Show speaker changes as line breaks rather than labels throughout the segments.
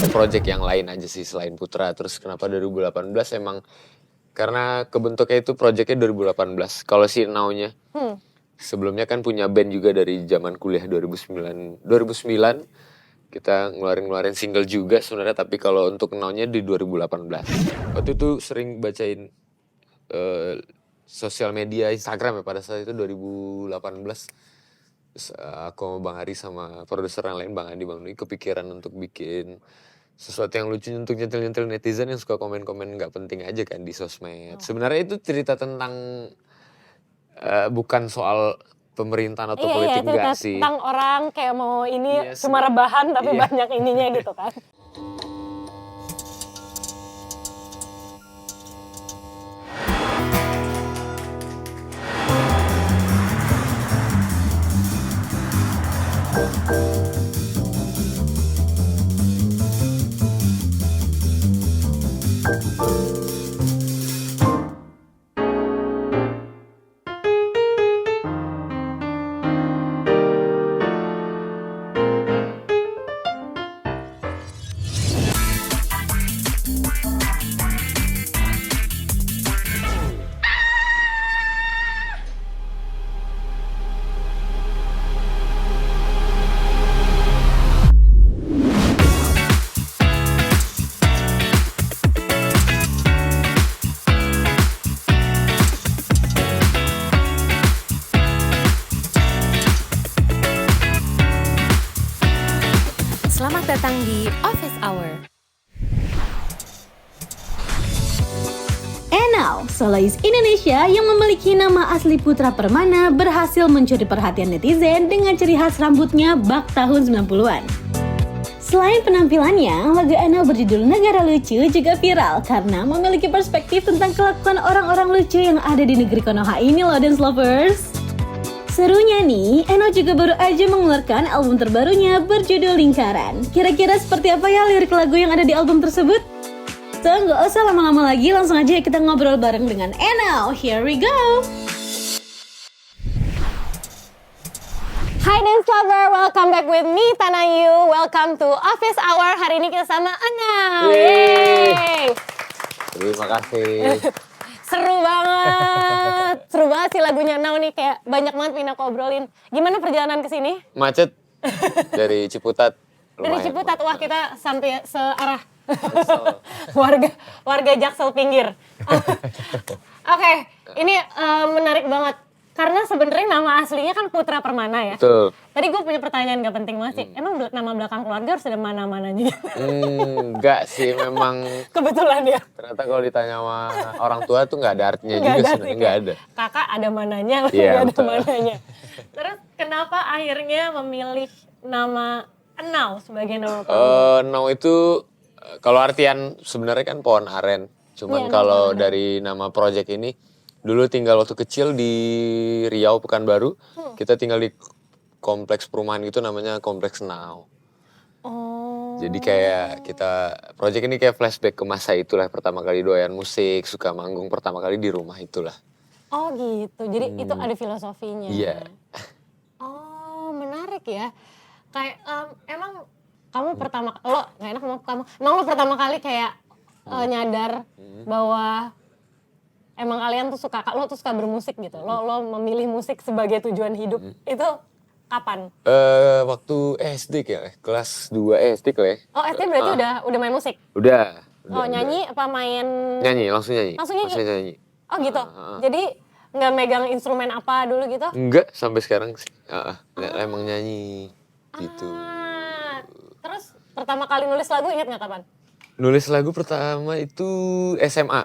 project yang lain aja sih selain Putra. Terus kenapa 2018 emang karena kebentuknya itu projectnya 2018. Kalau si Now-nya sebelumnya kan punya band juga dari zaman kuliah 2009 kita ngeluarin single juga sebenarnya, tapi kalau untuk Now-nya di 2018. Waktu itu sering bacain sosial media Instagram ya pada saat itu 2018. Terus aku sama Bang Ari sama produser yang lain Bang Adi Bang Nui kepikiran untuk bikin sesuatu yang lucu untuk nyentil-nyentil netizen yang suka komen-komen nggak penting aja kan di sosmed. Sebenarnya itu cerita tentang bukan soal pemerintahan atau politik
cerita
enggak sih.
tentang orang kayak mau ini
Yes.
cuma rebahan tapi
Iya.
banyak ininya gitu kan.
Selamat datang di Office Hour.
And now, solois Indonesia yang memiliki nama asli Putra Permana berhasil mencuri perhatian netizen dengan ciri khas rambutnya bak tahun 90-an. Selain penampilannya, lagu Enau berjudul Negara Lucu juga viral karena memiliki perspektif tentang kelakuan orang-orang lucu yang ada di negeri Konoha ini loh Dance Lovers. Serunya nih, Enau juga baru aja mengeluarkan album terbarunya berjudul Lingkaran. Kira-kira seperti apa ya lirik lagu yang ada di album tersebut? So, nggak usah lama-lama lagi, langsung aja kita ngobrol bareng dengan Enau. Here we go!
Hai Dance Lover, welcome back with me Tanayu. Welcome to Office Hour. Hari ini kita sama Enau. Yeay.
Terima kasih.
Seru banget sih lagunya Enau nih, kayak banyak banget pengen aku obrolin. Gimana perjalanan ke sini?
Macet dari Ciputat.
Dari
Lumayan.
Ciputat, wah kita sampai searah. warga Jaksel pinggir. Oke, ini menarik banget. Karena sebenarnya nama aslinya kan Putra Permana ya.
Betul.
Tadi gue punya pertanyaan gak penting banget sih. Emang nama belakang keluarga harus ada mana-mananya?
Enggak sih, memang
Kebetulan ya.
ternyata kalau ditanya sama orang tua tuh nggak ada artinya
Nggak
juga
ada
sebenarnya,
sih,
nggak
kayak
ada.
Kakak ada mananya,
Iya,
nggak ada
betul.
mananya. Terus kenapa akhirnya memilih nama Enau sebagai nama panggung?
Now itu kalau artian sebenarnya kan pohon aren. Cuman
Iya,
kalau dari nama project ini dulu tinggal waktu kecil di Riau Pekanbaru, kita tinggal di kompleks perumahan itu namanya Kompleks Now.
Oh.
Jadi kayak kita project ini kayak flashback ke masa itulah, pertama kali doyan musik, suka manggung pertama kali di rumah itulah.
Oh gitu, jadi itu ada filosofinya.
Iya.
Oh menarik ya. Kayak emang kamu emang lo pertama kali kayak nyadar bahwa emang kalian tuh lo tuh suka bermusik gitu. Lo memilih musik sebagai tujuan hidup itu kapan?
Waktu SD kayak kelas 2 SD kali ya.
Oh SD berarti udah main musik?
Udah.
Oh nyanyi apa main?
Langsung nyanyi.
Langsung nyanyi?
nyanyi.
Oh gitu. Jadi nggak megang instrumen apa dulu gitu?
Enggak, sampai sekarang sih. Emang nyanyi gitu.
Terus pertama kali nulis lagu ingat nggak kapan?
Nulis lagu pertama itu SMA.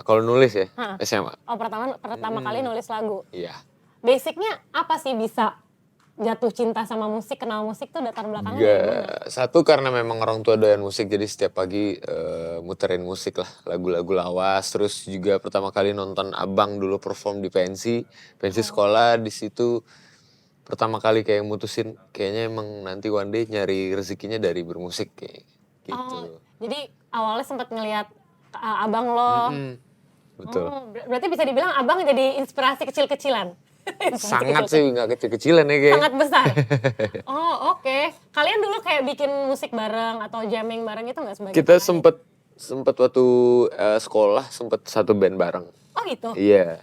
Kalau nulis ya, SMA.
Oh pertama kali nulis lagu.
Iya.
Basicnya apa sih bisa jatuh cinta sama musik, kenal musik tuh latar belakangnya
Enggak.
gimana?
Satu karena memang orang tua doyan musik, jadi setiap pagi muterin musik lah, lagu-lagu lawas. Terus juga pertama kali nonton abang dulu perform di pensi sekolah. Di situ pertama kali kayak mutusin kayaknya emang nanti one day nyari rezekinya dari bermusik kayak gitu.
Oh, jadi awalnya sempat ngelihat abang lo.
Betul.
Oh, berarti bisa dibilang abang jadi inspirasi kecil-kecilan.
Sangat sih, nggak kecil-kecilan ya kayak.
Sangat besar. Oh oke. Kalian dulu kayak bikin musik bareng atau jamming bareng itu nggak sebagai
Kita
kakak
sempet waktu sekolah sempet satu band bareng.
adik? Oh gitu.
Iya,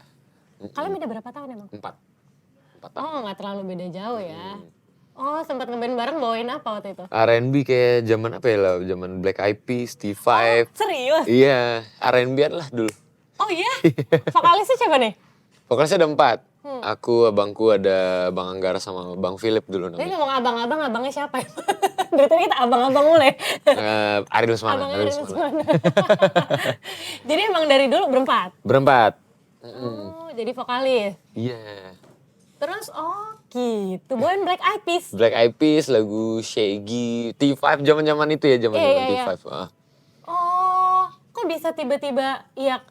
Kalian beda berapa tahun emang?
4 tahun.
Oh nggak terlalu beda jauh ya. Oh sempat ngeband bareng bawain apa waktu itu?
R&B kayak zaman apa ya lah, zaman Black Eyed Peas, T5.
Serius?
Iya, R&B-an lah dulu.
Oh iya? Vokalisnya siapa nih?
Vokalisnya ada 4. Aku, abangku, ada Bang Anggara sama Bang Philip dulu
Dia
namanya.
ngomong abang-abang, abangnya siapa ya? Dari tadi kita abang-abang mulai.
Ariel Lesmana,
Abangnya
Ariel
dari
Lesmana.
mana? Jadi emang dari dulu berempat?
Berempat.
Oh jadi vokalis?
Iya.
Terus oh gitu, bawain Black Eyed Peas?
Black Eyed Peas, lagu Shaggy, T5 zaman-zaman itu ya, zaman-zaman
Iya, iya,
T5. Ah.
Oh, kok bisa tiba-tiba ya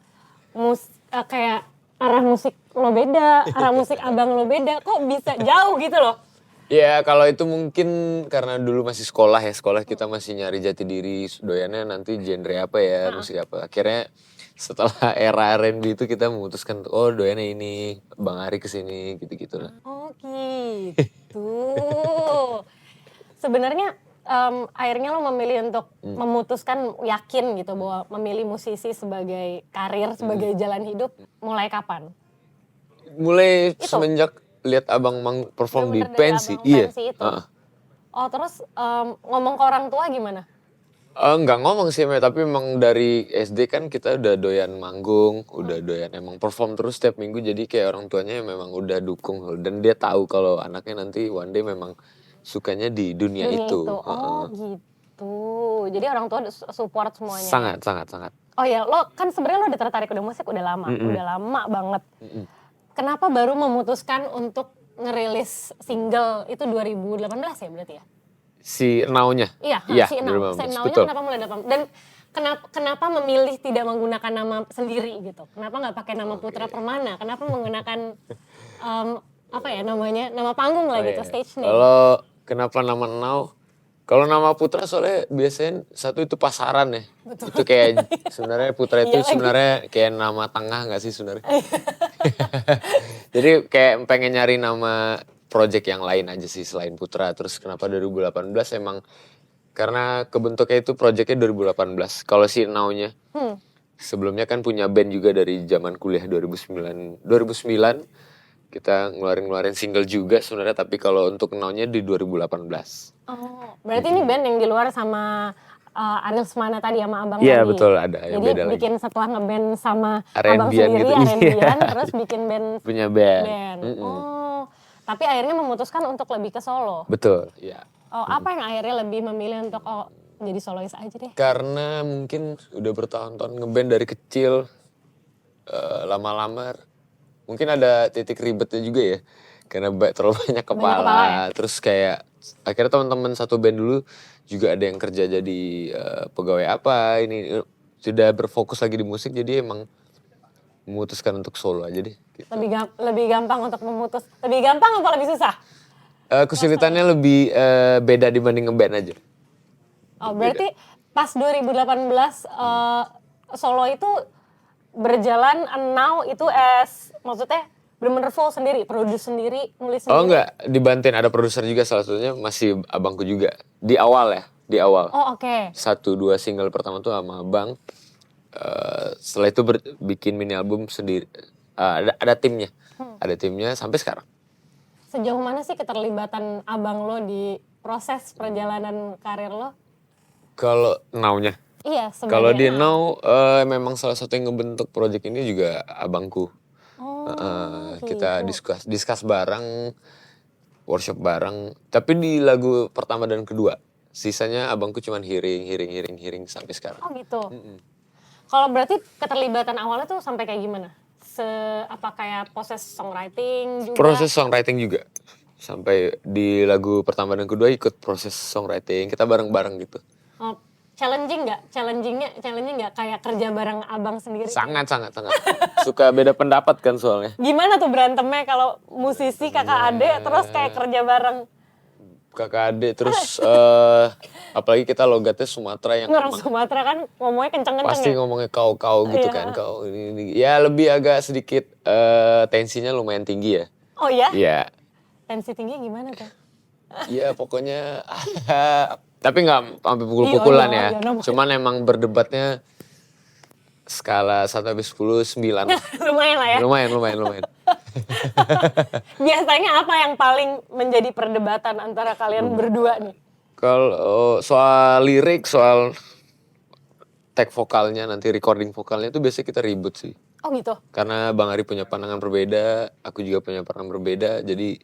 kayak arah musik lo beda, arah musik abang lo beda, kok bisa jauh gitu loh?
Ya kalau itu mungkin karena dulu masih sekolah ya, sekolah kita masih nyari jati diri, doyannya nanti genre apa ya, musik apa. Akhirnya setelah era R&B itu kita memutuskan, oh doyannya ini, Bang Ari kesini, gitu-gitu lah.
Oh gitu. Sebenarnya akhirnya lo memilih untuk memutuskan yakin gitu bahwa memilih musisi sebagai karir, sebagai jalan hidup mulai kapan?
Mulai semenjak lihat abang Mang perform di
Bener-bener dari
pensi,
abang
iya.
pensi itu. Oh terus ngomong ke orang tua gimana?
Enggak ngomong sih, tapi memang dari SD kan kita udah doyan manggung, udah doyan emang perform terus setiap minggu, jadi kayak orang tuanya memang udah dukung dan dia tahu kalau anaknya nanti one day memang sukanya di dunia itu.
Oh gitu. Jadi orang tua support semuanya.
Sangat, sangat, sangat.
Oh ya, lo kan sebenarnya lo udah tertarik udah musik udah lama banget. Kenapa baru memutuskan untuk ngerilis single itu 2018 ya berarti ya?
Si Now-nya?
Iya, si Now.
2015,
Si Now-nya
betul.
kenapa mulai 18? Dan kenapa memilih tidak menggunakan nama sendiri gitu? Kenapa nggak pakai nama Putra Permana? Kenapa menggunakan apa ya namanya, nama panggung lah gitu,
iya.
stage name?
Kalau kenapa nama Now? Kalau nama Putra soalnya biasanya satu itu pasaran ya.
Betul.
Itu kayak sebenarnya Putra itu
Iya lagi.
sebenarnya kayak nama tengah nggak sih sebenarnya? Jadi kayak pengen nyari nama project yang lain aja sih selain Putra. Terus kenapa 2018 emang karena kebentuknya itu projectnya 2018. Kalau si Now-nya sebelumnya kan punya band juga dari zaman kuliah 2009 kita ngeluarin single juga sebenarnya, tapi kalau untuk Now-nya di 2018.
Oh, berarti ini band yang di luar sama Ariel Lesmana tadi sama abang
Iya
tadi.
betul, ada yang
Jadi
beda lagi.
bikin setelah ngeband sama
R&B-an
abang sendiri,
gitu.
R&B-an,
Iya.
terus bikin band.
Punya band.
Oh, tapi akhirnya memutuskan untuk lebih ke solo.
Betul, ya.
Oh, apa yang akhirnya lebih memilih untuk jadi solois aja deh?
Karena mungkin udah bertahun-tahun ngeband dari kecil, lama-lama mungkin ada titik ribetnya juga ya. Karena terlalu banyak kepala,
kepala ya?
Terus kayak akhirnya teman-teman satu band dulu juga ada yang kerja jadi pegawai apa, ini sudah berfokus lagi di musik, jadi emang memutuskan untuk solo aja deh. Gitu.
Lebih gampang untuk lebih gampang apa lebih susah?
Kesulitannya lebih beda dibanding ngeband aja.
Oh, berarti pas 2018 solo itu berjalan Now itu maksudnya bener-bener full sendiri, produce sendiri, nulis sendiri.
Oh enggak, dibantuin ada produser juga, salah satunya masih abangku juga. Di awal ya, di awal.
Oh oke.
1-2 single pertama tuh sama abang. Setelah itu bikin mini album sendiri. Ada timnya, ada timnya sampai sekarang.
Sejauh mana sih keterlibatan abang lo di proses perjalanan karir lo?
Kalau Now-nya?
Iya, sebenarnya.
Kalau di Now, memang salah satu yang ngebentuk project ini juga abangku. Kita discuss bareng, workshop bareng. Tapi di lagu pertama dan kedua, sisanya abangku cuman hearing sampai sekarang.
Oh gitu. Kalau berarti keterlibatan awalnya tuh sampai kayak gimana? Apa kayak proses songwriting juga?
Proses songwriting juga. Sampai di lagu pertama dan kedua ikut proses songwriting, kita bareng-bareng gitu.
Oh, challenging nggak kayak kerja bareng abang sendiri?
Sangat. Suka beda pendapat kan soalnya.
Gimana tuh berantemnya kalau musisi kakak adik terus kayak kerja bareng?
Kakak adik terus apalagi kita logatnya Sumatera yang
Orang
emang
Sumatera kan ngomongnya kenceng-kenceng
pasti
ya?
ngomongnya kau gitu
Iya.
kan, kau ini. Ya lebih agak sedikit tensinya lumayan tinggi ya.
Oh ya?
Iya.
Tensi tinggi gimana tuh?
Iya pokoknya tapi nggak sampai pukul-pukulan ya.
Iya, namanya.
Cuman emang berdebatnya skala 1 sampai 10 9.
Lumayan lah ya.
Lumayan.
Biasanya apa yang paling menjadi perdebatan antara kalian berdua nih?
Kalau soal lirik, soal tag vokalnya, nanti recording vokalnya itu biasanya kita ribut sih.
Oh gitu?
Karena Bang Ari punya pandangan berbeda, aku juga punya pandangan berbeda. Jadi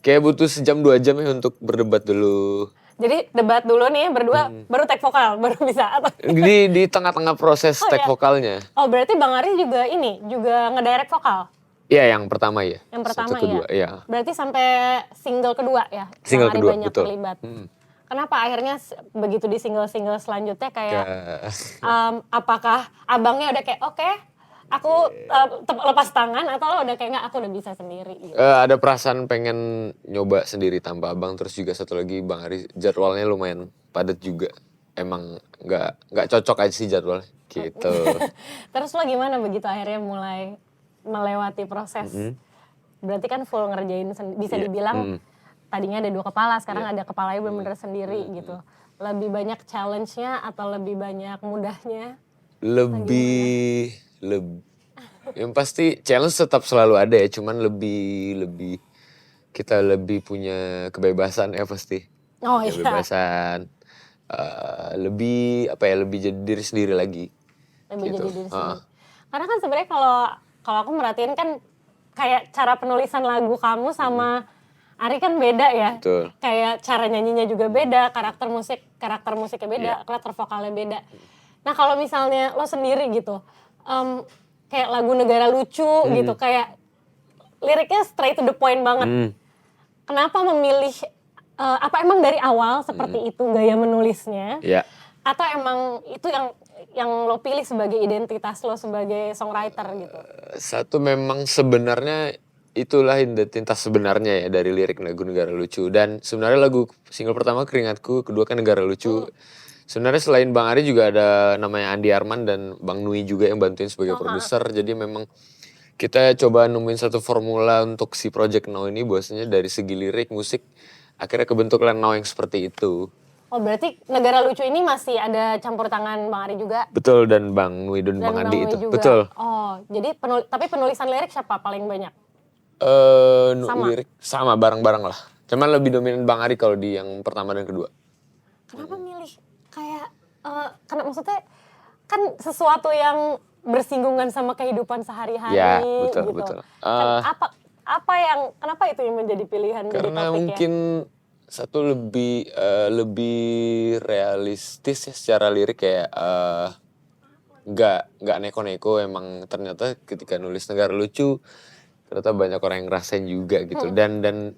kayak butuh sejam 2 jam ya untuk berdebat dulu.
Jadi debat dulu nih berdua, baru take vokal, baru bisa atau?
Di tengah-tengah proses
Oh,
tag
iya.
vokalnya.
Oh berarti Bang Ari juga juga ngedirect vokal?
Iya yang pertama ya.
Yang pertama
Satu kedua,
ya?
iya.
Berarti sampai single kedua ya?
Single
Bang Ari
kedua,
banyak
betul.
terlibat. Kenapa akhirnya begitu di single-single selanjutnya kayak apakah abangnya udah kayak oke, aku lepas tangan atau lo udah kayak nggak aku udah bisa sendiri gitu?
Ada perasaan pengen nyoba sendiri tanpa abang, terus juga satu lagi Bang Ari jadwalnya lumayan padat juga. Emang nggak cocok aja sih jadwalnya gitu.
Terus lo gimana begitu akhirnya mulai melewati proses? Berarti kan full ngerjain bisa
Iya,
dibilang tadinya ada 2 kepala, sekarang ada kepalanya bener-bener sendiri gitu. Lebih banyak challenge-nya atau lebih banyak mudahnya?
lebih yang pasti challenge tetap selalu ada ya, cuman lebih kita lebih punya kebebasan ya pasti.
Oh iya.
Kebebasan lebih apa ya, lebih jadi diri sendiri lagi.
Lebih
gitu.
jadi diri sendiri. Karena kan sebenarnya kalau aku merhatiin kan kayak cara penulisan lagu kamu sama Ari kan beda ya.
Betul.
Kayak cara nyanyinya juga beda, karakter musiknya beda, karakter vokalnya beda. Nah kalau misalnya lo sendiri gitu, kayak lagu Negara Lucu gitu, kayak liriknya straight to the point banget. Kenapa memilih, apa emang dari awal seperti itu gaya menulisnya?
Ya.
Atau emang itu yang lo pilih sebagai identitas lo sebagai songwriter gitu?
Satu memang sebenarnya itulah identitas sebenarnya ya dari lirik lagu Negara Lucu, dan sebenarnya lagu single pertama Keringatku, kedua kan Negara Lucu. Sebenarnya selain Bang Ari juga ada namanya Andi Arman dan Bang Nui juga yang bantuin sebagai produser. Jadi memang kita coba nemuin satu formula untuk si Project Now ini, bahwasanya dari segi lirik, musik, akhirnya kebentuklah Now yang seperti itu.
Oh berarti Negara Lucu ini masih ada campur tangan Bang Ari juga?
Betul, dan Bang Nui dan Bang Andi
Nui
itu.
juga?
Betul.
Oh jadi tapi penulisan lirik siapa paling banyak? Sama?
Lirik sama bareng-bareng lah. Cuman lebih dominan Bang Ari kalau di yang pertama dan kedua.
Kenapa milih kayak, karena maksudnya kan sesuatu yang bersinggungan sama kehidupan sehari-hari
Ya, betul,
gitu.
betul.
Kan apa yang, kenapa itu yang menjadi pilihan jadi
Karena
topik
mungkin satu lebih realistis ya secara lirik, kayak nggak neko-neko. Emang ternyata ketika nulis Negara Lucu ternyata banyak orang yang ngerasain juga gitu. Dan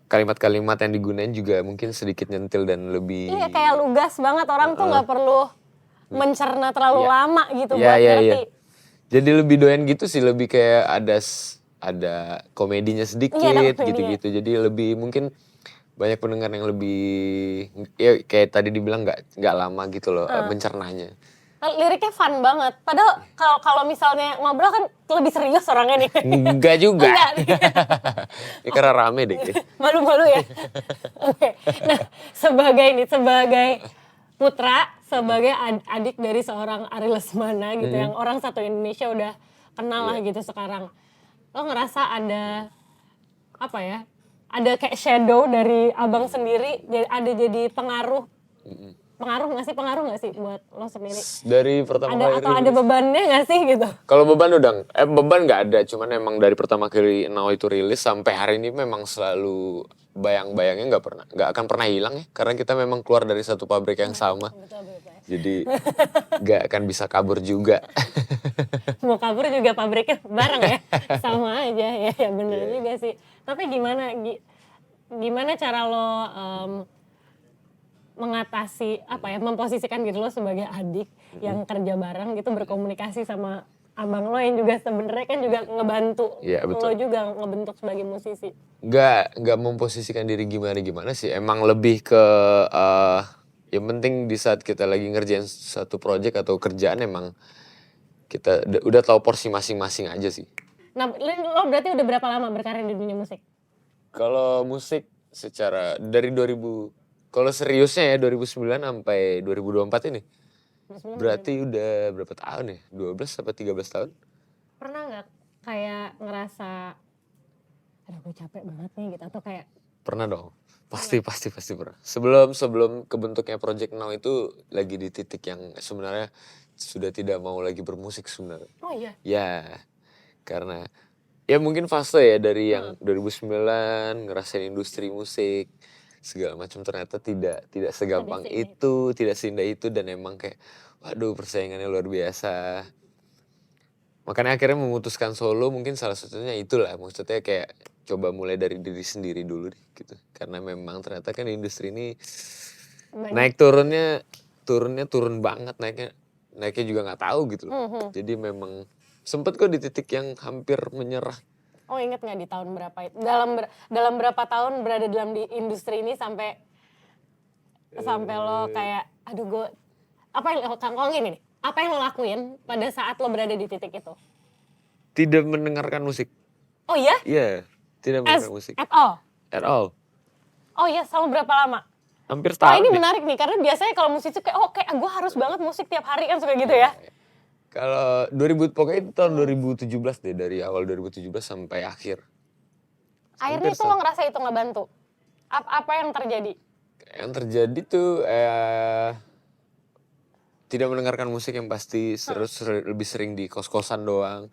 kalimat-kalimat yang digunain juga mungkin sedikit nyentil dan lebih
Iya kayak lugas banget, orang tuh nggak perlu mencerna terlalu lama gitu buat
Iya.
ngerti.
Jadi lebih doyan gitu sih, lebih kayak ada komedinya sedikit
Iya, ada komedinya.
gitu-gitu. Jadi lebih mungkin banyak pendengar yang lebih ya kayak tadi dibilang nggak lama gitu loh mencernanya.
Liriknya fun banget. Padahal kalau misalnya ngobrol kan lebih serius orangnya nih.
Enggak juga.
Enggak.
Ini karena rame deh.
Malu-malu ya. Oke. Nah, sebagai putra, sebagai adik dari seorang Ari Lesmana gitu yang orang satu Indonesia udah kenal lah gitu sekarang. Lo ngerasa ada apa ya? Ada kayak shadow dari abang sendiri, ada jadi pengaruh nggak sih buat lo sendiri?
Dari pertama kali
Atau ada bebannya nggak sih gitu?
Kalau beban beban nggak ada, cuman emang dari pertama kali Now itu rilis sampai hari ini memang selalu bayang-bayangnya nggak akan pernah hilang ya, karena kita memang keluar dari satu pabrik yang sama.
Betul.
Jadi nggak akan bisa kabur juga.
Mau kabur juga pabriknya bareng ya, sama aja ya bener juga sih. Tapi gimana cara lo mengatasi memposisikan gitu lo sebagai adik yang kerja bareng gitu, berkomunikasi sama abang lo yang juga sebenarnya kan juga ngebantu lo juga ngebentuk sebagai musisi?
Nggak memposisikan diri gimana sih, emang lebih ke yang penting di saat kita lagi ngerjain satu project atau kerjaan, emang kita udah tahu porsi masing-masing aja sih.
Nah, lo berarti udah berapa lama berkarir di dunia musik?
Kalau musik secara dari 2000, kalau seriusnya ya 2009 sampai 2024 ini.
2009
Berarti udah berapa tahun ya? 12 apa 13 tahun?
Pernah nggak kayak ngerasa, aduh gue capek banget nih gitu, atau kayak
Pernah dong. Pasti pernah. Sebelum kebentuknya Project Now itu lagi di titik yang sebenarnya sudah tidak mau lagi bermusik sebenarnya.
oh iya,
Ya, karena ya mungkin fase ya dari yang 2009 ngerasain industri musik segala macam, ternyata tidak segampang
seindah
itu, tidak seindah itu, dan emang kayak waduh persaingannya luar biasa. Makanya akhirnya memutuskan solo, mungkin salah satunya itulah, maksudnya kayak coba mulai dari diri sendiri dulu deh gitu. Karena memang ternyata kan industri ini
banyak.
naik turun banget, naiknya juga nggak tahu gitu loh. Jadi memang sempet kok di titik yang hampir menyerah.
Oh inget nggak di tahun berapa itu? Dalam berapa tahun berada dalam di industri ini sampai lo kayak, aduh gue, apa yang kalau gini nih, apa yang lo lakuin pada saat lo berada di titik itu?
Tidak mendengarkan musik.
Oh iya?
Iya, tidak mendengarkan musik.
At all?
At all.
Oh iya, selama berapa lama?
Hampir
Wah
setahun
ini
deh.
menarik nih, karena biasanya kalau musik itu kayak, oh kayak gue harus banget musik tiap hari kan suka gitu ya.
Kalau 2000, pokoknya itu tahun 2017 deh, dari awal 2017 sampai akhir.
Akhirnya itu lo ngerasa itu nggak bantu? Apa yang terjadi?
Yang terjadi tuh tidak mendengarkan musik yang pasti, lebih sering di kos-kosan doang.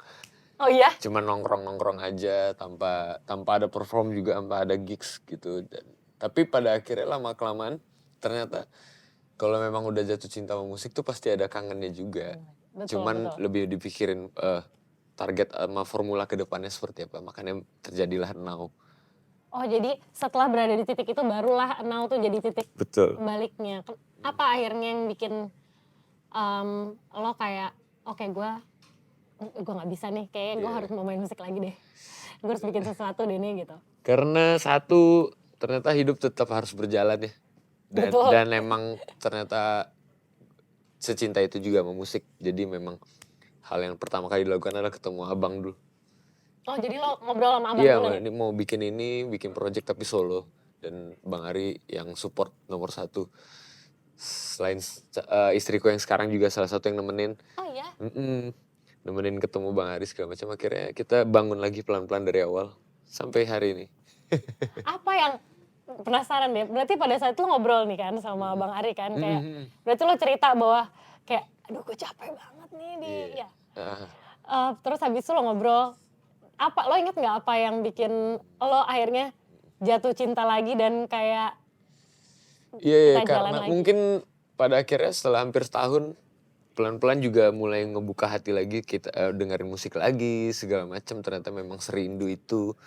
Oh iya?
Cuma nongkrong-nongkrong aja tanpa ada perform juga, tanpa ada gigs gitu. Tapi pada akhirnya lama-kelamaan ternyata kalau memang udah jatuh cinta sama musik tuh pasti ada kangennya juga. Cuman lebih dipikirin target sama formula ke depannya seperti apa. Makanya terjadilah Now.
Oh jadi setelah berada di titik itu barulah Now tuh jadi titik
Betul.
baliknya. Apa akhirnya yang bikin lo kayak, oke gue nggak bisa nih, kayaknya gue harus mau main musik lagi deh. Gue harus bikin sesuatu deh nih gitu.
Karena satu, ternyata hidup tetap harus berjalan ya.
Betul.
Dan emang ternyata secinta itu juga sama musik. Jadi memang hal yang pertama kali dilakukan adalah ketemu abang dulu.
Oh jadi lo ngobrol sama abang
Iya,
dulu nih?
ini mau bikin project tapi solo. Dan Bang Ari yang support nomor 1. Selain istriku yang sekarang juga salah satu yang nemenin.
Oh iya?
Nemenin ketemu Bang Ari segala macam. Akhirnya kita bangun lagi pelan-pelan dari awal sampai hari ini.
Apa yang, penasaran deh, berarti pada saat itu lo ngobrol nih kan sama Bang Ari kan, kayak berarti lo cerita bahwa kayak, aduh gue capek banget nih di, ya. Terus habis itu lo ngobrol, lo inget nggak apa yang bikin lo akhirnya jatuh cinta lagi dan kayak
Iya,
kita jalan
karena
lagi?
mungkin pada akhirnya setelah hampir setahun pelan-pelan juga mulai ngebuka hati lagi, kita dengerin musik lagi segala macam. Ternyata memang serindu itu.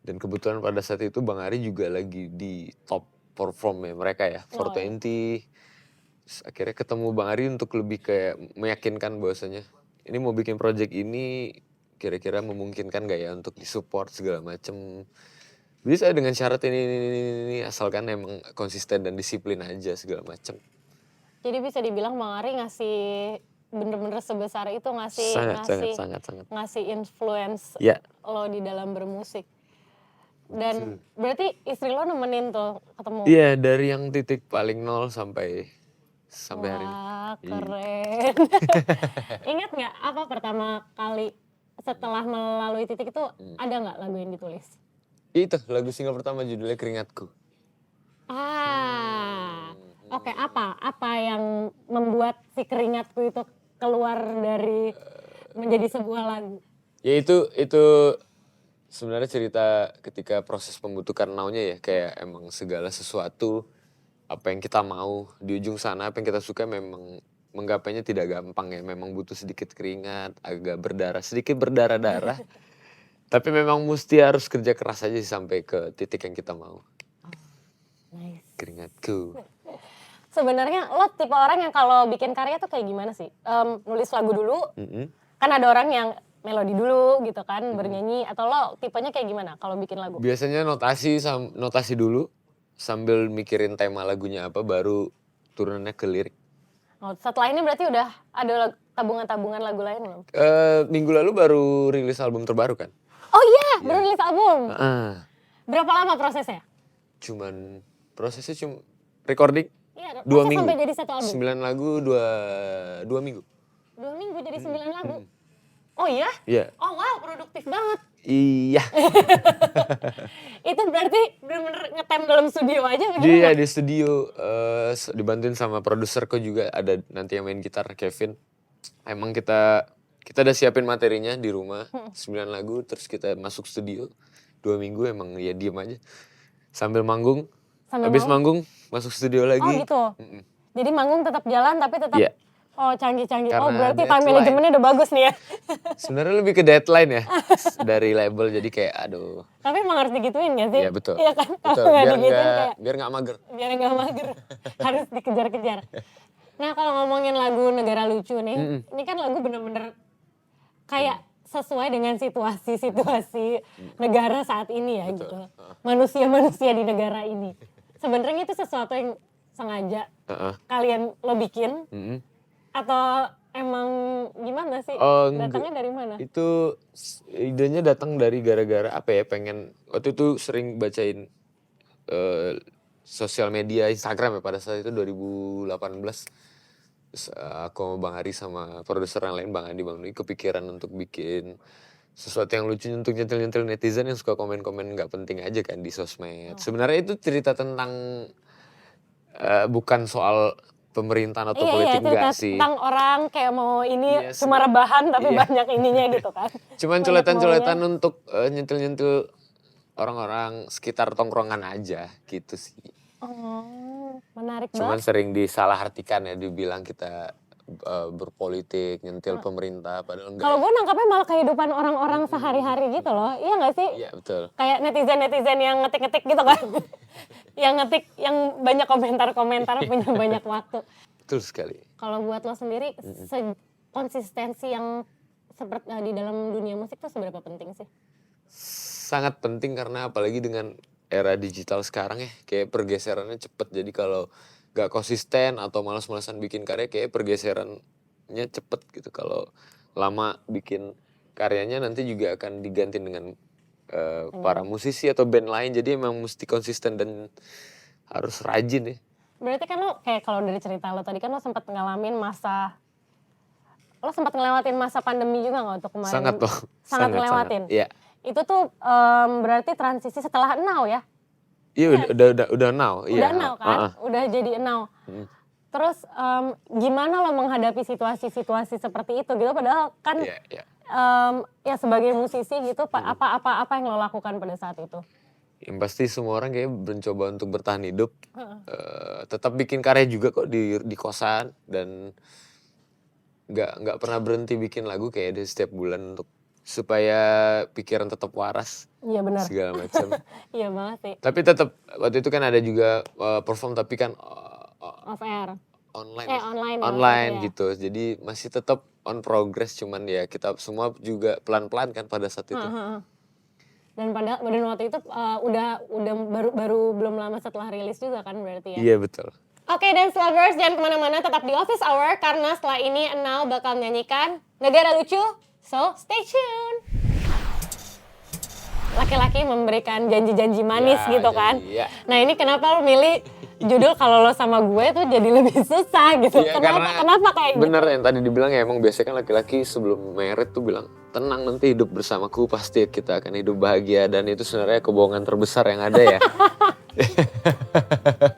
Dan kebetulan pada saat itu Bang Ari juga lagi di top performnya mereka ya, 420. Terus akhirnya ketemu Bang Ari untuk lebih kayak meyakinkan bahwasanya ini mau bikin project ini kira-kira memungkinkan gak ya untuk disupport segala macem. Bisa dengan syarat ini, asalkan emang konsisten dan disiplin aja segala macem.
Jadi bisa dibilang Bang Ari ngasih bener-bener sebesar itu,
Sangat.
ngasih influence
Ya.
lo di dalam bermusik. Dan berarti istri lo nemenin tuh ketemu?
Iya, dari yang titik paling nol sampai hari ini.
Wah keren. Ingat nggak apa pertama kali setelah melalui titik itu ada nggak lagu yang ditulis?
Itu lagu single pertama judulnya Keringatku.
Oke, apa yang membuat si Keringatku itu keluar dari menjadi sebuah lagu?
Ya itu sebenarnya cerita ketika proses pembentukan Now-nya ya, kayak emang segala sesuatu apa yang kita mau di ujung sana, apa yang kita suka memang menggapainya tidak gampang ya, memang butuh sedikit keringat, agak sedikit berdarah-darah. Tapi memang mesti harus kerja keras aja sih sampai ke titik yang kita mau.
Nice.
Keringatku.
Sebenarnya lo tipe orang yang kalau bikin karya tuh kayak gimana sih? Nulis lagu dulu, kan ada orang yang melodi dulu gitu kan, bernyanyi, atau lo tipenya kayak gimana kalau bikin lagu?
Biasanya notasi dulu sambil mikirin tema lagunya apa, baru turunannya ke lirik.
Oh, setelah ini berarti udah ada tabungan-tabungan lagu lain belum?
Minggu lalu baru rilis album terbaru kan.
Oh iya, baru rilis album. Berapa lama prosesnya?
Prosesnya cuma recording
Iya,
2
proses
minggu.
sampai jadi satu album.
9 lagu 2 minggu.
2 minggu jadi 9 lagu. Oh iya?
Iya.
Oh wow, produktif banget.
Iya.
Itu berarti bener-bener ngetem dalam studio aja begitu?
Dia di studio dibantuin sama produserku juga, ada nanti yang main gitar Kevin. Emang kita udah siapin materinya di rumah 9 lagu, terus kita masuk studio 2 minggu emang ya diem aja sambil manggung. Habis manggung masuk studio lagi.
Oh gitu. Jadi manggung tetap jalan tapi tetap
Iya.
oh canggih-canggih.
Karena
Oh berarti time
deadline.
manajemennya udah bagus nih ya.
Sebenarnya lebih ke deadline ya dari label, jadi kayak aduh.
Tapi emang harus digituin gak sih?
Iya betul.
Iya kan? Kalau
Betul.
nggak digituin kayak
Biar nggak mager.
biar nggak mager. Harus dikejar-kejar. Nah kalau ngomongin lagu Negara Lucu nih, ini kan lagu bener-bener kayak sesuai dengan situasi-situasi negara saat ini ya gitu. Manusia-manusia di negara ini. Sebenarnya itu sesuatu yang sengaja kalian lo bikin atau emang gimana sih? Datangnya dari mana?
Itu idenya datang dari gara-gara apa ya, pengen waktu itu sering bacain sosial media Instagram ya pada saat itu 2018. Terus aku sama Bang Ari sama produser yang lain Bang Adi Bang Nui kepikiran untuk bikin sesuatu yang lucu untuk nyentil-nyentil netizen yang suka komen-komen nggak penting aja kan di sosmed. Sebenarnya itu cerita tentang bukan soal pemerintahan atau politik enggak sih.
Tentang orang kayak mau ini
Iya,
cuma rebahan tapi banyak ininya gitu kan.
Cuman
Banyak
coletan-coletan
maunya.
untuk nyentil-nyentil orang-orang sekitar tongkrongan aja gitu sih.
Oh, menarik
Cuman
banget.
sering disalahartikan ya, dibilang kita berpolitik, nyentil pemerintah, padahal enggak.
Kalau gue nangkapnya malah kehidupan orang-orang sehari-hari gitu loh. Iya gak sih?
Iya betul.
Kayak netizen-netizen yang ngetik-ngetik gitu kan. Yang ngetik, yang banyak komentar-komentar punya banyak waktu.
Betul sekali.
Kalau buat lo sendiri, konsistensi yang seperti di dalam dunia musik tuh seberapa penting sih?
Sangat penting karena apalagi dengan era digital sekarang ya, kayak pergeserannya cepet. Jadi kalau gak konsisten atau malas-malasan bikin karya, kayak pergeserannya cepet gitu. Kalau lama bikin karyanya nanti juga akan diganti dengan para musisi atau band lain. Jadi emang mesti konsisten dan harus rajin ya.
Berarti kan lo kayak kalau dari cerita lo tadi kan lo sempat ngalamin lo sempat ngelewatin masa pandemi juga nggak untuk kemarin?
Sangat loh.
Sangat ngelewatin.
Iya.
Itu tuh berarti transisi setelah Now ya?
Iya udah now.
Udah Now kan? Udah jadi Now. Terus gimana lo menghadapi situasi-situasi seperti itu gitu? Padahal kan
Iya.
ya sebagai musisi gitu apa yang lo lakukan pada saat itu?
Yang pasti semua orang kayak mencoba untuk bertahan hidup. Tetap bikin karya juga kok di kosan dan nggak pernah berhenti bikin lagu kayak di setiap bulan untuk supaya pikiran tetap waras.
Iya benar.
Segala macam.
Iya banget sih.
Tapi tetap waktu itu kan ada juga perform tapi kan
Off air.
online
online ya.
gitu. Jadi masih tetap on progress, cuman ya kita semua juga pelan-pelan kan pada saat itu.
Dan waktu itu udah baru belum lama setelah rilis juga kan berarti ya.
Iya betul.
Oke, Dance Lovers jangan kemana-mana, tetap di Office Hour karena setelah ini Now bakal menyanyikan Negara Lucu, so stay tune. Laki-laki memberikan janji-janji manis
Ya,
gitu kan.
iya.
Nah ini kenapa lo milih judul Kalau Lo Sama Gue tuh jadi lebih susah gitu.
Iya,
Kenapa kayak gitu?
bener yang tadi dibilang ya, emang biasanya kan laki-laki sebelum married tuh bilang tenang nanti hidup bersamaku pasti kita akan hidup bahagia, dan itu sebenarnya kebohongan terbesar yang ada ya.